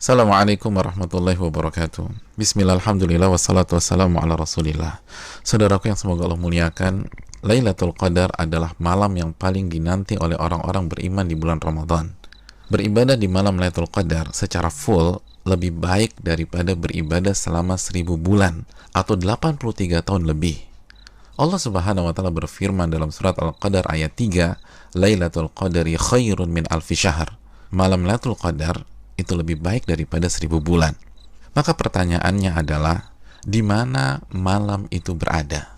Assalamualaikum warahmatullahi wabarakatuh. Bismillah, alhamdulillah, wassalatu wassalamu ala rasulillah. Saudaraku yang semoga Allah muliakan, Lailatul Qadar adalah malam yang paling dinanti oleh orang-orang beriman di bulan Ramadan. Beribadah di malam Lailatul Qadar secara full lebih baik daripada beribadah selama 1000 bulan atau 83 tahun lebih. Allah Subhanahu wa taala berfirman dalam surat Al-Qadar ayat 3, Lailatul Qadari khairun min alfi syahr. Malam Lailatul Qadar itu lebih baik daripada 1000 bulan. Maka pertanyaannya adalah, di mana malam itu berada?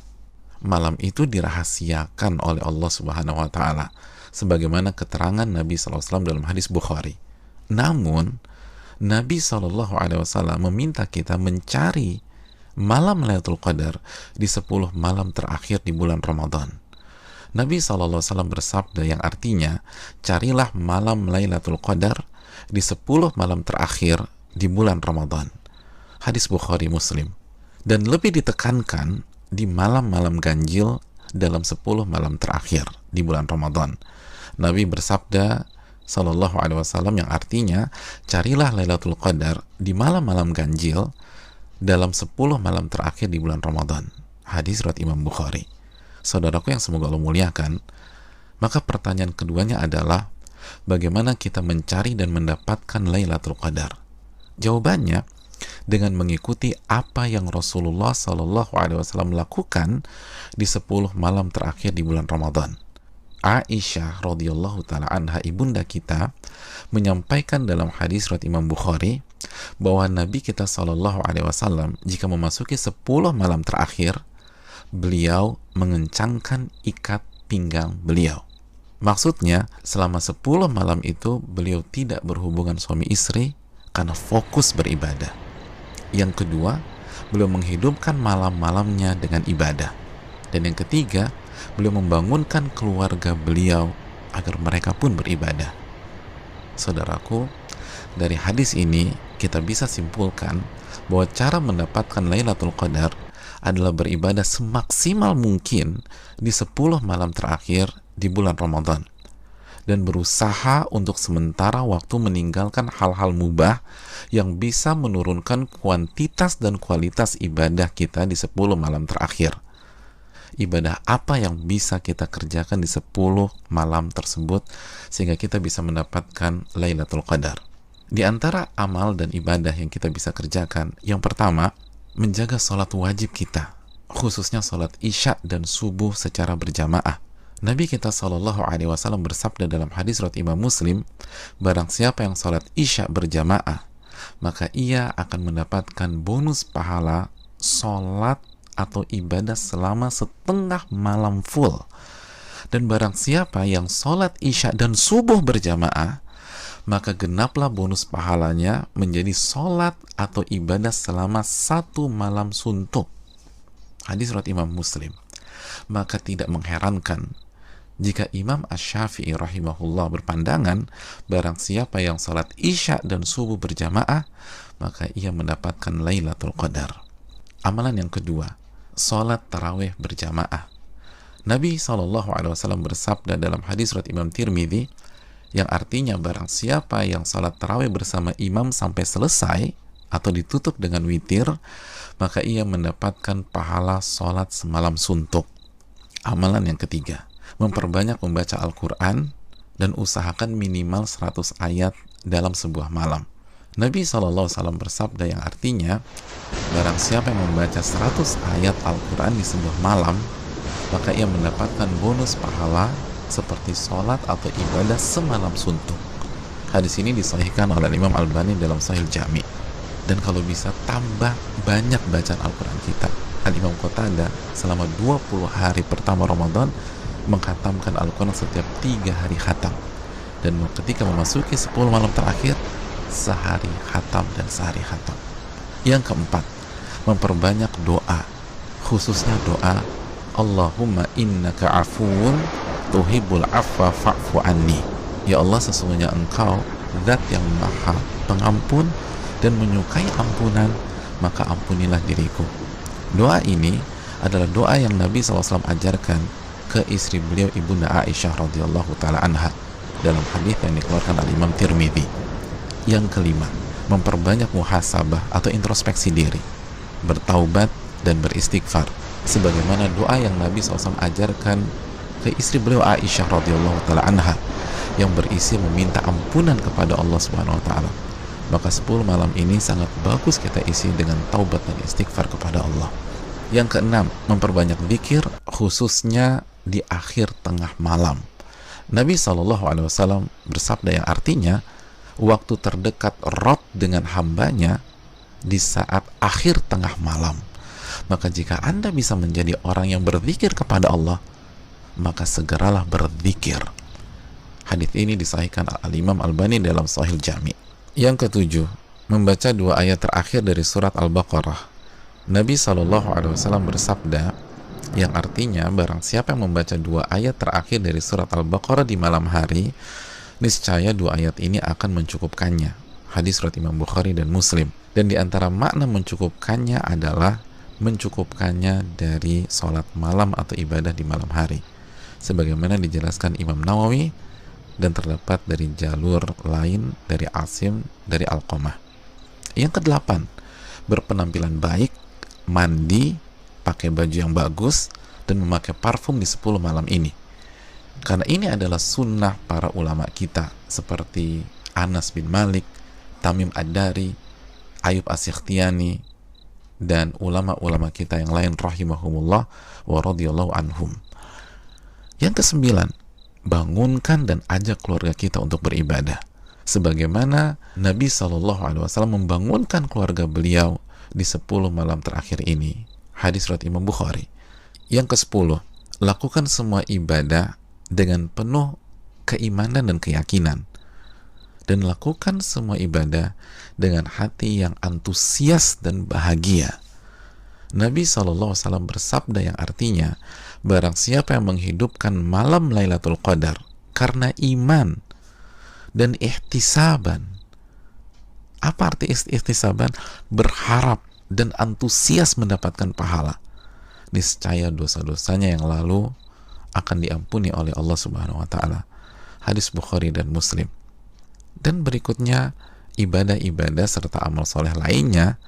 Malam itu dirahasiakan oleh Allah Subhanahu wa taala sebagaimana keterangan Nabi SAW dalam hadis Bukhari. Namun Nabi SAW meminta kita mencari malam Lailatul Qadar di 10 malam terakhir di bulan Ramadan. Nabi SAW bersabda yang artinya, carilah malam Lailatul Qadar di 10 malam terakhir di bulan Ramadan. Hadis Bukhari Muslim. Dan lebih ditekankan di malam-malam ganjil dalam 10 malam terakhir di bulan Ramadan. Nabi bersabda sallallahu alaihi wasallam yang artinya, carilah Lailatul Qadar di malam-malam ganjil dalam 10 malam terakhir di bulan Ramadan. Hadis riwayat Imam Bukhari. Saudaraku yang semoga Allah muliakan, maka pertanyaan keduanya adalah, bagaimana kita mencari dan mendapatkan Lailatul Qadar? Jawabannya dengan mengikuti apa yang Rasulullah SAW lakukan di 10 malam terakhir di bulan Ramadan. Aisyah radhiyallahu taala anha, ibunda kita, menyampaikan dalam hadis riwayat Imam Bukhari bahwa Nabi kita SAW jika memasuki 10 malam terakhir, beliau mengencangkan ikat pinggang beliau. Maksudnya, selama 10 malam itu beliau tidak berhubungan suami istri karena fokus beribadah. Yang kedua, beliau menghidupkan malam-malamnya dengan ibadah. Dan yang ketiga, beliau membangunkan keluarga beliau agar mereka pun beribadah. Saudaraku, dari hadis ini kita bisa simpulkan bahwa cara mendapatkan Lailatul Qadar adalah beribadah semaksimal mungkin di 10 malam terakhir di bulan Ramadan, dan berusaha untuk sementara waktu meninggalkan hal-hal mubah yang bisa menurunkan kuantitas dan kualitas ibadah kita di 10 malam terakhir. Ibadah apa yang bisa kita kerjakan di 10 malam tersebut sehingga kita bisa mendapatkan Lailatul Qadar? Di antara amal dan ibadah yang kita bisa kerjakan, yang pertama, menjaga sholat wajib kita, khususnya sholat isya dan subuh secara berjamaah. Nabi kita SAW bersabda dalam hadis riwayat Imam Muslim, barang siapa yang sholat isya berjamaah, maka ia akan mendapatkan bonus pahala sholat atau ibadah selama setengah malam full. Dan barang siapa yang sholat isya dan subuh berjamaah, maka genaplah bonus pahalanya menjadi sholat atau ibadah selama 1 malam suntuk. Hadis riwayat Imam Muslim. Maka tidak mengherankan jika Imam Asy-Syafi'i rahimahullah berpandangan, barang siapa yang sholat isya dan subuh berjamaah, maka ia mendapatkan Lailatul Qadar. Amalan yang kedua, sholat tarawih berjamaah. Nabi SAW bersabda dalam hadis riwayat Imam Tirmidzi, yang artinya barang siapa yang sholat tarawih bersama imam sampai selesai atau ditutup dengan witir, maka ia mendapatkan pahala sholat semalam suntuk. Amalan yang ketiga, memperbanyak membaca Al-Quran dan usahakan minimal 100 ayat dalam sebuah malam. Nabi SAW bersabda yang artinya, barang siapa yang membaca 100 ayat Al-Quran di sebuah malam, maka ia mendapatkan bonus pahala seperti sholat atau ibadah semalam suntuk. Hadis ini disahihkan oleh Imam Albani dalam Sahih Jami. Dan kalau bisa tambah banyak bacaan Al-Quran kita. Al-Imam Qatadah selama 20 hari pertama Ramadan mengkhatamkan Al-Quran setiap 3 hari khatam. Dan ketika memasuki 10 malam terakhir, sehari khatam dan sehari khatam. Yang keempat, memperbanyak doa, khususnya doa Allahumma innaka afuun tuhibbul afwa fa'fu anni. Ya Allah, sesungguhnya Engkau zat yang maha pengampun dan menyukai ampunan, maka ampunilah diriku. Doa ini adalah doa yang Nabi SAW ajarkan ke istri beliau, ibunda Aisyah radhiyallahu taala anha, dalam hadis yang dikeluarkan oleh Imam Tirmidzi. Yang kelima, memperbanyak muhasabah atau introspeksi diri, bertaubat dan beristighfar, sebagaimana doa yang Nabi SAW ajarkan ke istri beliau Aisyah radhiyallahu taala anha yang berisi meminta ampunan kepada Allah Subhanahu wa taala. Maka 10 malam ini sangat bagus kita isi dengan taubat dan istighfar kepada Allah. Yang keenam, memperbanyak zikir khususnya di akhir tengah malam. Nabi SAW bersabda yang artinya waktu terdekat Rabb dengan hambanya di saat akhir tengah malam. Maka jika Anda bisa menjadi orang yang berzikir kepada Allah, maka segeralah berzikir. Hadis ini disahihkan Al-Imam Albani dalam Sahih Jami'. Yang ketujuh, membaca 2 ayat terakhir dari surat Al-Baqarah. Nabi SAW bersabda yang artinya barang siapa yang membaca 2 ayat terakhir dari surat Al-Baqarah di malam hari, niscaya 2 ayat ini akan mencukupkannya. Hadis riwayat Imam Bukhari dan Muslim. Dan di antara makna mencukupkannya adalah mencukupkannya dari sholat malam atau ibadah di malam hari, sebagaimana dijelaskan Imam Nawawi dan terdapat dari jalur lain dari Asim dari Alqamah. Yang kedelapan, berpenampilan baik, mandi, pakai baju yang bagus, dan memakai parfum di 10 malam ini. Karena ini adalah sunnah para ulama kita seperti Anas bin Malik, Tamim Ad-Dari, Ayub As-Sikhtiyani, dan ulama-ulama kita yang lain rahimahumullah wa radhiyallahu anhum. Yang kesembilan, bangunkan dan ajak keluarga kita untuk beribadah, sebagaimana Nabi SAW membangunkan keluarga beliau di 10 malam terakhir ini. Hadis riwayat Imam Bukhari. Yang ke-10, lakukan semua ibadah dengan penuh keimanan dan keyakinan, dan lakukan semua ibadah dengan hati yang antusias dan bahagia. Nabi SAW bersabda yang artinya, barang siapa yang menghidupkan malam Lailatul Qadar karena iman dan ihtisaban. Apa arti ihtisaban? Berharap dan antusias mendapatkan pahala, niscaya dosa-dosanya yang lalu akan diampuni oleh Allah Subhanahu wa taala. Hadis Bukhari dan Muslim. Dan berikutnya ibadah-ibadah serta amal soleh lainnya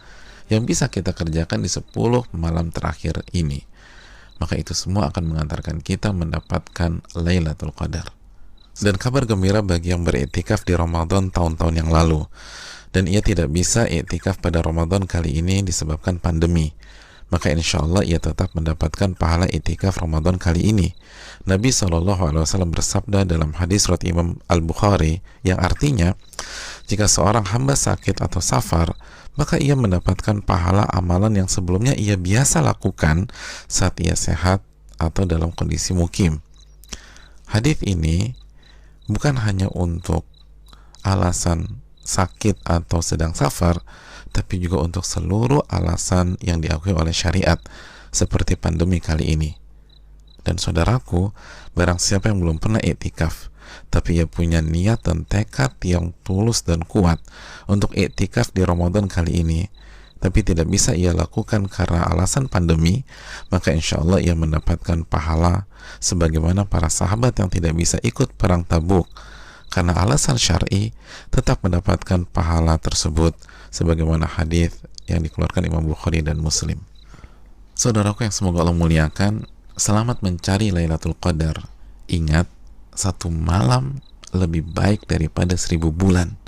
yang bisa kita kerjakan di 10 malam terakhir ini. Maka itu semua akan mengantarkan kita mendapatkan Lailatul Qadar. Dan kabar gembira bagi yang beriktikaf di Ramadan tahun-tahun yang lalu, dan ia tidak bisa iktikaf pada Ramadan kali ini disebabkan pandemi, maka insya Allah ia tetap mendapatkan pahala iktikaf Ramadan kali ini. Nabi SAW bersabda dalam hadis riwayat Imam Al-Bukhari yang artinya, jika seorang hamba sakit atau safar, maka ia mendapatkan pahala amalan yang sebelumnya ia biasa lakukan saat ia sehat atau dalam kondisi mukim. Hadis ini bukan hanya untuk alasan sakit atau sedang safar, tapi juga untuk seluruh alasan yang diakui oleh syariat seperti pandemi kali ini. Dan saudaraku, barang siapa yang belum pernah iktikaf tapi ia punya niat dan tekad yang tulus dan kuat untuk iktikaf di Ramadan kali ini, tapi tidak bisa ia lakukan karena alasan pandemi, maka insya Allah ia mendapatkan pahala sebagaimana para sahabat yang tidak bisa ikut perang Tabuk karena alasan syar'i, tetap mendapatkan pahala tersebut sebagaimana hadis yang dikeluarkan Imam Bukhari dan Muslim. Saudaraku yang semoga Allah muliakan, selamat mencari Lailatul Qadar. Ingat, 1 malam lebih baik daripada 1000 bulan,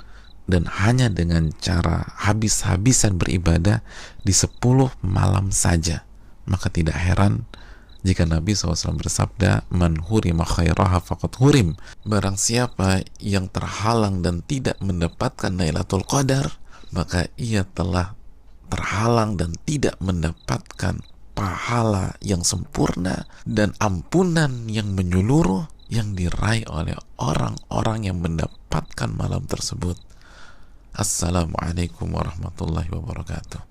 dan hanya dengan cara habis-habisan beribadah di 10 malam saja. Maka tidak heran jika Nabi SAW bersabda, man hurima khairaha faqad hurim. Barang siapa yang terhalang dan tidak mendapatkan Lailatul Qadar, maka ia telah terhalang dan tidak mendapatkan pahala yang sempurna dan ampunan yang menyeluruh yang diraih oleh orang-orang yang mendapatkan malam tersebut. Assalamualaikum warahmatullahi wabarakatuh.